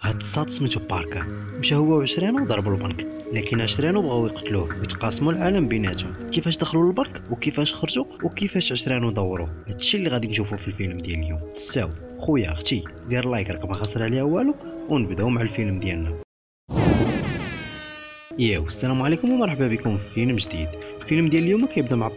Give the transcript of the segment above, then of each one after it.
هاد الساط سميتو باركر. مشى هو وعشرانو وضربوا البنك، لكن عشرانو بغاو يقتلوه ويتقاسموا العالم بيناتهم. كيفاش دخلوا للبنك وكيفاش خرجوا وكيفاش عشرانو دوروه، هادشي اللي غادي نشوفوا في الفيلم ديال اليوم. تساو خويا اختي دير لايك راك ما خسر عليها والو، ونبداو مع الفيلم ديالنا. السلام عليكم ومرحبا بكم في فيلم جديد. الفيلم ديال اليوم كيبدا مع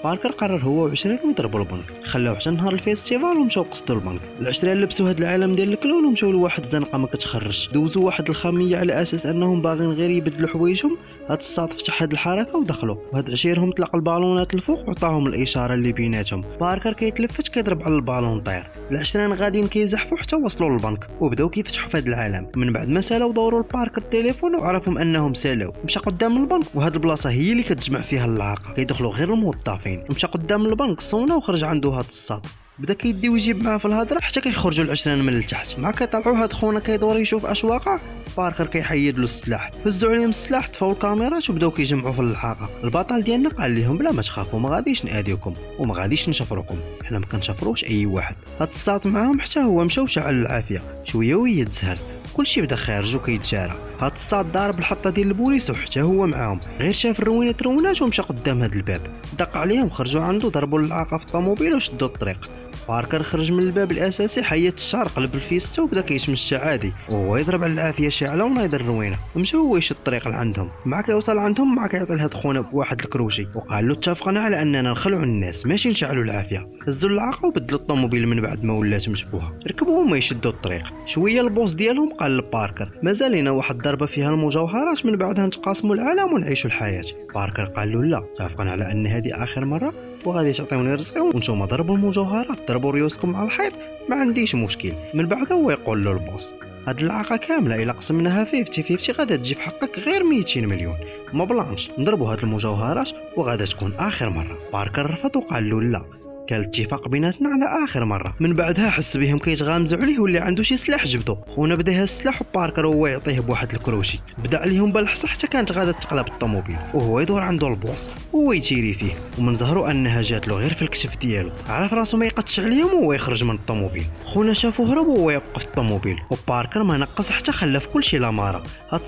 باركر قرر هو وعشرين يضربوا البنك، خلاوه حتى نهار الفيستيفال ومشاو قصدوا البنك. العشرين لبسوا هذا العالم ديال الكلون ومشاو لواحد زنقه ما كتخرجش، دوزوا واحد الخاميه على اساس انهم باغيين غير يبدلوا حوايجهم. هاد الساط فتح هاد الحركه ودخلوا، وهاد عشيرهم طلق البالونات الفوق وعطاهم الاشاره اللي بيناتهم. باركر كيتلفت كيضرب على البالون طير. العشرين غاديين كيزحفوا حتى وصلوا للبنك وبداو كيفتحوا في هاد العالم. من بعد ما سالاو دوروا لباركر التليفون وعرفهم انهم سالاو. مشى قدام البنك، وهاد البلاصه هي اللي كتجمع فيها اللعاقه، كيدخلوا غير الموظفين. مشى قدام البنك صونا وخرج عنده هاد الساط، بدا كيدي ويجيب معاه في الهضره حتى كيخرجوا العشرين من التحت. مع كيطلعوا هاد خونا كيدور يشوف اش واقع. باركر كيحيد له السلاح، هزوا عليهم السلاح، طفاو الكاميرات وبداو كيجمعوا في اللحاقه. البطل ديالنا قال لهم بلا ما تخافوا، ما غاديش ناديكم وما غاديش نشفروكم، حنا ما كنشفروش اي واحد. هاد الساط معاهم حتى هو مشى وشعل العافيه شويه ويتزهر. كلشي بدا خارج وكيتجارى. هاد الساط ضارب الحطه ديال البوليس وحتى هو معاهم، غير شاف الروينات رونات ومشى قدام هاد الباب، دق عليهم خرجوا عنده، ضربوا اللعاقه في الطوموبيل وشدوا الطريق. باركر خرج من الباب الاساسي، حيت الشعر، قلب الفيستا وبدا كيتمشى عادي وهو يضرب على العافيه شاعله ونايض الروينه. مشى هو يشد الطريق لعندهم. مع كيوصل عندهم مع كيعطي لهاد خونا بواحد الكروشي وقال له اتفقنا على اننا نخلعوا الناس ماشي نشعلوا العافيه. هزوا اللعاقه وبدلوا الطوموبيل من بعد ما ولات مشبوهه، ركبوا وما يشدوا الطريق. شويه البوس ديالهم قال لباركر مازال لينا واحد ضربه فيها المجوهرات، من بعدها نتقاسموا العالم ونعيشوا الحياه. باركر قال له لا، اتفقنا على ان هذه اخر مره وغادي تعطيوني رزقي، وانتم ضربوا المجوهرات، ضربوا ريوسكم على الحيط، ما عنديش مشكل. من بعد هو يقول له البوس هاد العاقه كامله الا قسمناها 50-50 غادا تجي في حقك غير 200 مليون، ما بلانش نضربوا هاد المجوهرات وغادا تكون اخر مره. باركر رفض وقال له لا، كان الاتفاق بيناتنا على اخر مره. من بعدها حس بهم كيتغامزوا عليه واللي عنده شي سلاح جبدو. خونا بدا يهز السلاح وباركر هو يعطيه بواحد الكروشي، بدا عليهم بالحصه حتى كانت غادا تقلب الطوموبيل، وهو يدور عنده البوس وهو يتيري فيه. ومن ظهروا انها جات له غير في الكتف ديالو، عرف راسو ما يقدش عليهم وهو يخرج من الطوموبيل. خونا شافو هرب وهو يوقف في الطوموبيل، وباركر ما نقص حتى خلى في كلشي لاماره. هاد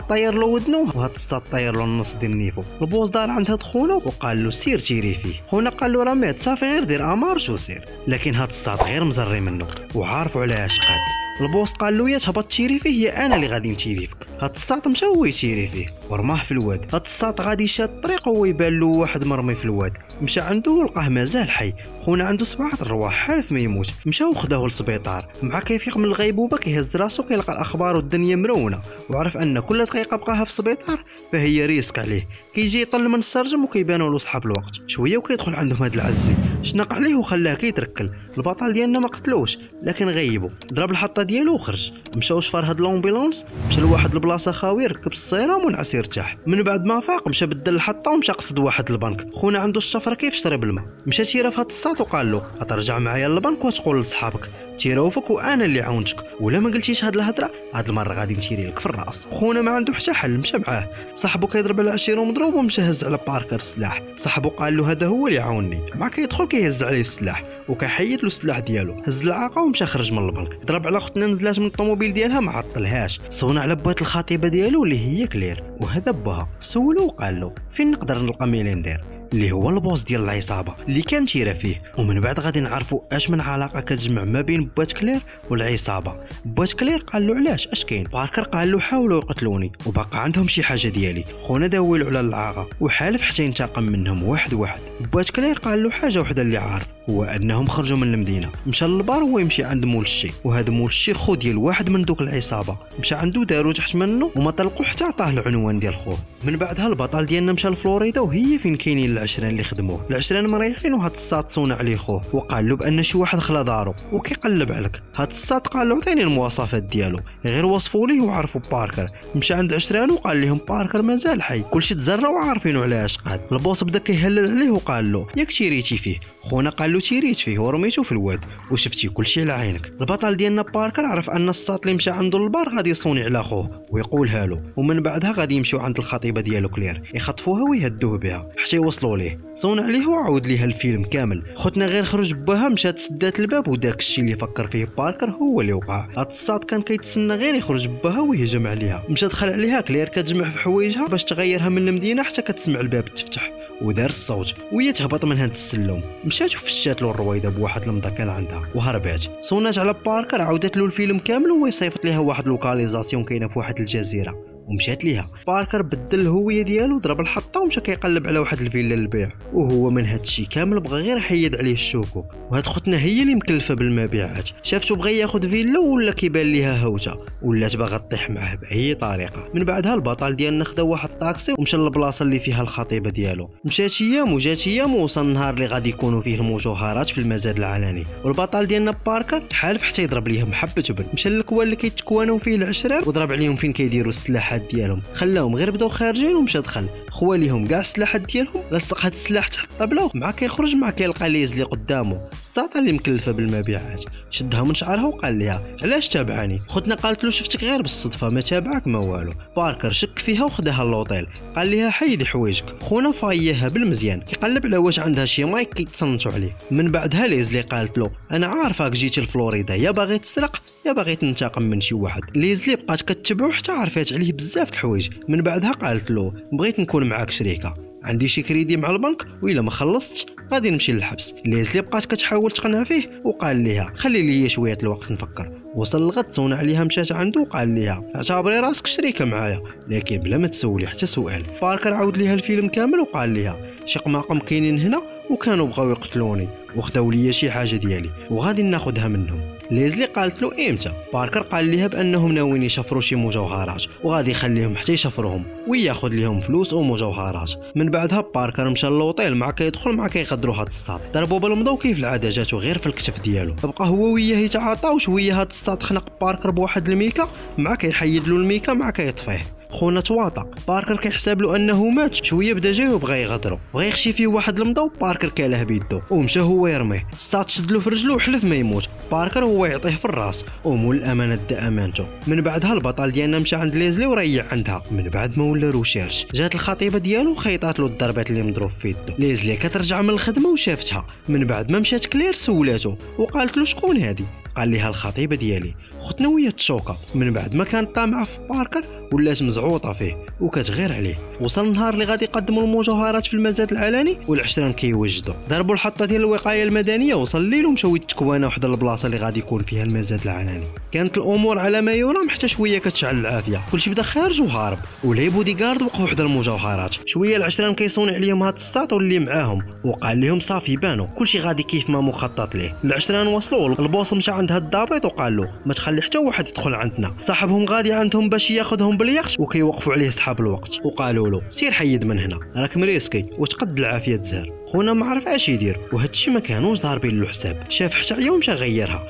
طير له ودنو وهاد الساط طير له النص ديال النيفو. البوس دار عند هاد خونا وقال له سير تيري فيه. خونا قال له راه مات صافي غير دير امارش وسير، لكن هاد الساط غير مزري منه وعارفوا على اش قاد. البوس قال له يا تهبط تيري فيه يا انا اللي غادي نتيري فيك. هاد الساط مشى هو يتيري فيه ورماه في الواد. هاد الساط غادي شاد الطريق وهو يبان له واحد مرمي في الواد، مشى عنده ولقاه مازال حي. خونا عنده 7 الرواح حالف ما يموت، مشى وخداه للسبيطار. مع كيفيق من الغيبوبه كيهز راسو كيلقى الاخبار والدنيا مرونه، وعرف ان كل دقيقه بقاها في السبيطار فهي ريسك عليه. كيجي يطل من السرجم وكيبانوا له صحاب الوقت. شويه وكيدخل عندهم هاد العزي، شنق عليه وخلاه كيتركل. البطل ديالنا ما قتلوش لكن غيبو، ضرب الحطه ديالو وخرج. مشى وشفر هاد لومبيلونس، مشى لواحد البلاصه خاوي، ركب السيرام ونعس يرتاح. من بعد ما فاق مشى بدل الحطه ومشى قصد واحد البنك. خونا عنده الشفره كيف شرب الماء، مشى تيرا في هاد الساط وقال له غترجع معايا للبنك وتقول لصحابك تيراوفك وانا اللي عاونتك، ولا ما قلتيش هاد الهضره هاد المره غادي نتيري لك في الراس. خونا ما عنده حتى حل، مشى معاه. صاحبو كيضرب على عشيرو مضروب ومشى هز على باركر السلاح. صاحبو قال له هذا هو اللي عاونني. مع كيدخل كيهز عليه السلاح وكيحيد له السلاح ديالو، هز العاقه ومشى خرج من البنك. ضرب على اختنا نزلات من الطوموبيل ديالها ما عطلهاش، صونا على بوات الخطيبه ديالو اللي هي كلير، وهذا باها. سولو وقال له فين نقدر نلقى ميليندير اللي هو البوس ديال العصابه اللي كان تيرا فيه. ومن بعد غادي نعرفوا اش من علاقه كتجمع ما بين بوات كلير والعصابه. بوات كلير قال له علاش اش كاين؟ باركر قال له حاولوا يقتلوني وبقى عندهم شي حاجه ديالي. خونا داويلو على العاقه وحالف حتى ينتقم منهم واحد واحد. بوات كلير قال له حاجه وحده اللي عارف، هو انهم خرجوا من المدينه. مشى للبار هو يمشي عند مول الشي، وهذا مول الشي خو ديال واحد من دوك العصابه. مشى عنده دارو تحت منه وما طلقوا حتى عطاه العنوان ديال خوه. من بعدها البطل ديالنا مشى لفلوريدا وهي فين كاينين العشرين اللي خدموه. العشرين مريحين وهاد الساط صونا عليه خوه وقال له بان شي واحد خلا دارو وكيقلب عليك. هاد الساط قال له عطيني المواصفات ديالو، غير وصفوا ليه وعرفوا باركر. مشى عند عشرين وقال لهم باركر مازال حي، كلشي تزرى وعارفينه على اش قاد. البوس بدا كيهلل عليه وقال له ياك تيريتي فيه. خونا قال له تيريت فيه ورميتو في الواد وشفتي كلشي على عينك. البطل ديالنا باركر عرف ان الساط اللي مشى عنده للبار غادي يصوني على خوه ويقولها له، ومن بعدها غادي يمشيو عند الخطيبه ديالو كلير يخطفوها ويهدوه بها حتى يوصلوا وصلوا ليه. صون عليه وعاود ليها الفيلم كامل. خوتنا غير خرج باها مشات سدات الباب، وداك الشيء اللي فكر فيه باركر هو اللي وقع. هاد الصاد كان كيتسنى غير يخرج باها ويهجم عليها. مشى دخل عليها كلير كتجمع في حوايجها باش تغيرها من المدينه حتى كتسمع الباب تفتح ودار الصوت وهي تهبط من هاد السلم. مشات وفشات له الرويضه بواحد المضى كان عندها وهربات. صونات على باركر عاودت له الفيلم كامل وهو يصيفط ليها واحد لوكاليزاسيون كاينه في واحد الجزيره ومشات ليها. باركر بدل الهويه ديالو ضرب الحطه ومشى كيقلب على واحد الفيلا للبيع، وهو من هاد الشيء كامل بغى غير يحيد عليه الشوكو. وهاد خوتنا هي اللي مكلفه بالمبيعات، شافتو بغى ياخذ فيلا ولا كيبان ليها هوته ولات باغا تطيح معاه باي طريقه. من بعدها البطل ديالنا خدا واحد الطاكسي ومشى للبلاصه اللي فيها الخطيبه ديالو. مشات ايام وجات ايام ووصل النهار اللي غادي يكونوا فيه المجوهرات في المزاد العلني، والبطل ديالنا باركر حالف حتى يضرب ليهم حبه جبن. مشى للكوان اللي كيتكوانوا فيه العشران وضرب عليهم فين كيديروا السلاحات ديالهم، خلاهم غير بداو خارجين ومشى دخل خوا ليهم كاع السلاحات ديالهم، لصق هاد السلاح تحت الطبله مع كيخرج مع كيلقى ليز اللي قدامه ستاطا اللي مكلفه بالمبيعات. شدها من شعرها وقال لها علاش تابعني. خوتنا قالت له شفتك غير بالصدفه ما تابعك ما والو. باركر شك فيها وخداها للوطيل، قال لها حيدي حوايجك. خونا فاياها بالمزيان كيقلب على واش عندها شي مايك كيتصنتوا عليه. من بعدها ليز اللي قالت له انا عارفاك جيتي لفلوريدا يا باغي تسرق يا باغي تنتقم من شي واحد. ليز اللي بقات كتبعو حتى عرفات عليه بزاف د الحوايج. من بعدها قالت له بغيت نكون معاك شريكه، عندي شي كريدي مع البنك والا ما خلصتش غادي نمشي للحبس. ليزلي بقات كتحاول تقنع فيه وقال لها خلي لي شويه الوقت نفكر. وصل الغد صون عليها مشات عنده وقال لها اعتبري راسك شريكه معايا لكن بلا ما تسولي حتى سؤال. باركر عاود ليها الفيلم كامل وقال لها شي قماقم كاينين هنا وكانوا بغاو يقتلوني وخداو ليا شي حاجه ديالي وغادي ناخذها منهم. ليزلي قالت له امتى. باركر قال لها بانهم ناويين يشفروا شي مجوهرات وغادي يخليهم حتى يشفروهم وياخذ لهم فلوس ومجوهرات. من بعدها باركر مشى للوطيل مع كيدخل مع كيغدروا هاد السطاد، ضربوا بالمضى وكيف العاده جاتو غير في الكتف ديالو. بقى هو وياه يتعاطاو شويه. هاد السطاد خنق باركر بواحد الميكا مع كيحيد له الميكا مع كيطفيه. خونا تواطا باركر كيحسب له انه مات شويه بدا جاي وبغى يغدرو بغى يخشي فيه واحد المضى وباركر كاله بيدو ومشى هو يرميه. ستات شد له في رجلو وحلف ما يموت. باركر هو يعطيه في الراس ومول الامانه دا امانته. من بعدها البطل ديالنا مشى عند ليزلي وريح عندها. من بعد ما ولا روشيرش جات الخطيبه ديالو وخيطات له الضربات اللي مضروب في يدو. ليزلي كترجع من الخدمه وشافتها. من بعد ما مشات كلير سولاتو وقالت له شكون هادي. قال لها الخطيبه ديالي. خوتنا وهي تشوكا. من بعد ما كانت طامعه في باركر ولات مزعوطه فيه وكتغير عليه. وصل النهار اللي غادي يقدموا المجوهرات في المزاد العلني والعشران كيوجدوا. ضربوا الحطه ديال الوقايه المدنيه. وصل الليل ومشاو يتكوانا وحده البلاصه اللي غادي يكون فيها المزاد العلني. كانت الامور على ما يرام حتى شويه كتشعل العافيه. كلشي بدا خارج وهارب ولي بودي غارد وقفوا وحده المجوهرات. شويه العشران كيصوني عليهم هاد السطاط اللي معاهم وقال لهم صافي بانوا كلشي غادي كيف ما مخطط ليه. العشران وصلوا البوس مشى عند هاد الضابط وقال له ما تخلي حتى واحد يدخل عندنا، صاحبهم غادي عندهم باش ياخذهم باليخت وكيوقفوا عليه صحاب الوقت. وقالوا له سير حيد من هنا راك مريسكي وتقد العافيه تزهر. خونا ما عرف اش يدير وهادشي ما كانوش ضاربين له حساب. شاف حتى عيا مشى غيرها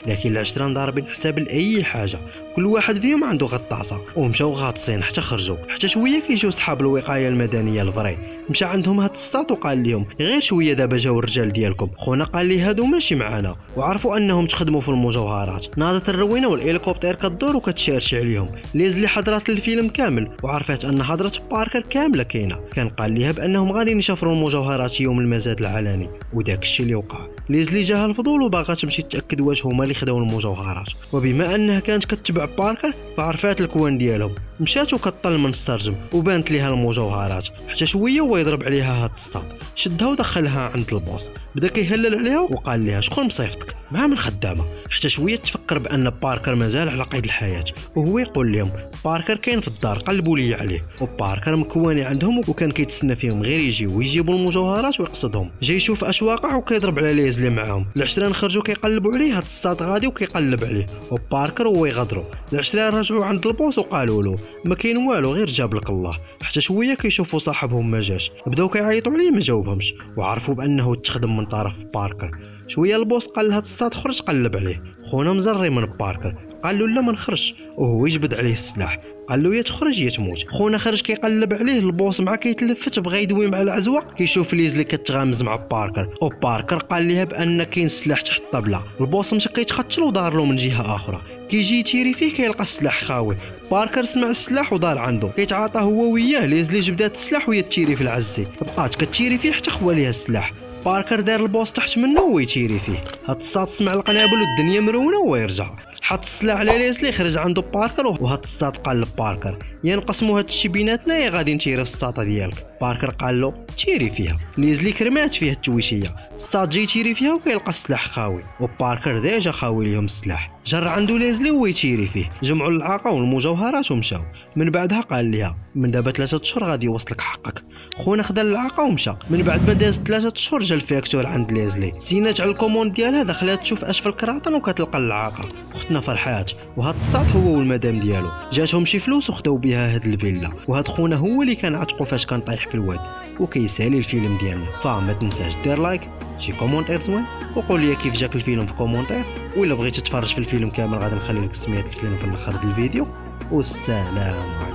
لكن العشران ضاربين حساب لاي حاجه. كل واحد فيهم عنده غطاسه ومشاو غاطسين حتى خرجوا. حتى شويه كيجيو صحاب الوقايه المدنيه الفري. مشى عندهم هاد السطاط وقال لهم غير شويه دابا جاو الرجال ديالكم. خونا قال لي هادو ماشي معانا وعرفوا انهم تخدموا في المجوهرات. ناضت الروينه والهليكوبتر كدور وكتشارشي عليهم. ليزلي حضرات الفيلم كامل وعرفت ان حضره باركر كامله كاينه. كان قال ليها بانهم غادي يشفروا المجوهرات يوم المزاد العلني وداك الشيء اللي وقع. ليزلي جاها الفضول وباغا تمشي تاكد واش هما اللي خداو المجوهرات، وبما انها كانت كتبع باركر فعرفات الكوان ديالهم. مشات وكطل من سترجم وبانت ليها المجوهرات. حتى شويه ويضرب عليها هاد السطاط. شدها ودخلها عند البوس. بدا كيهلل عليها وقال لها شكون مصيفطك مع من خدامه. حتى شويه تفكر بان باركر مازال على قيد الحياه وهو يقول لهم باركر كاين في الدار قلبوا لي عليه. وباركر مكواني عندهم وكان كيتسنى فيهم غير يجيو ويجيبوا المجوهرات ويقصدهم. جاي يشوف اش واقع وكيضرب على ليز اللي معاهم. العشران خرجوا كيقلبوا عليه. هاد السطاط غادي وكيقلب عليه وباركر هو يغدروا. العشران رجعوا عند البوس وقالوا له ما كاين والو غير جاب لك الله. حتى شويه كيشوفوا صاحبهم ما جاش بداو كيعيطوا عليه ما جاوبهمش وعرفوا بانه تخدم من طرف باركر. شويه البوس قال لها السطاط خرج قلب عليه. خونا مزري من باركر قال له لا ما نخرجش وهو يجبد عليه السلاح. قال له يا تخرج يا تموت. خونا خرج كيقلب عليه، البوس مع كيتلفت بغى يدوي مع العزوه، كيشوف ليزلي كتغامز مع باركر، وباركر قال ليها بان كاين سلاح تحت الطبله. البوس مشى كيتخطل ودار له من جهه اخرى، كيجي يتيري فيه كيلقى السلاح خاوي. باركر سمع السلاح ودار عنده، كيتعاطى هو وياه. ليزلي جبدات السلاح وهي تيري في العزي، بقات كتيري فيه حتى خوا ليها السلاح. باركر دار البوس تحت منه ويتيري فيه. هاد الصاد سمع القنابل والدنيا مرونه ويرجع، حط السلاح على ليزلي، خرج عنده باركر. وهاد الصاد قال لباركر يا نقسموا هاد الشي بيناتنا يا غادي نتيري في الساطه ديالك. باركر قال له تيري فيها. ليزلي كرمات فيها التويشيه، الصاد جاي يتيري فيها وكيلقى السلاح خاوي، وباركر ديجا خاوي ليهم السلاح. جر عنده ليزلي ويتيري فيه، جمعوا العاقه والمجوهرات ومشاو. من بعدها قال ليها من دابا 3 اشهر غادي يوصلك حقك. خونا خدا العاقه ومشى. من بعد ما داز 3 اشهر جا الفاكتور عند ليزلي، سينات على الكوموند ديالها، دخلات تشوف اش في الكراطن وكتلقى العاقه. اختنا فرحات، وهاد الصاد هو والمدام ديالو جاتهم شي فلوس وخداو بها هاد الفيلا. وهاد خونا هو اللي كان عتقو فاش كان طايح في الواد وكيسالي الفيلم ديالنا. فما تنساش دير لايك، شي كومونتير زوين، وقول لي كيف جاك الفيلم في كومونتير. وإلا بغيتي تتفرج في الفيلم كامل غادي نخلي لك سميات الفيلم في الاخر ديال الفيديو. والسلام عليكم.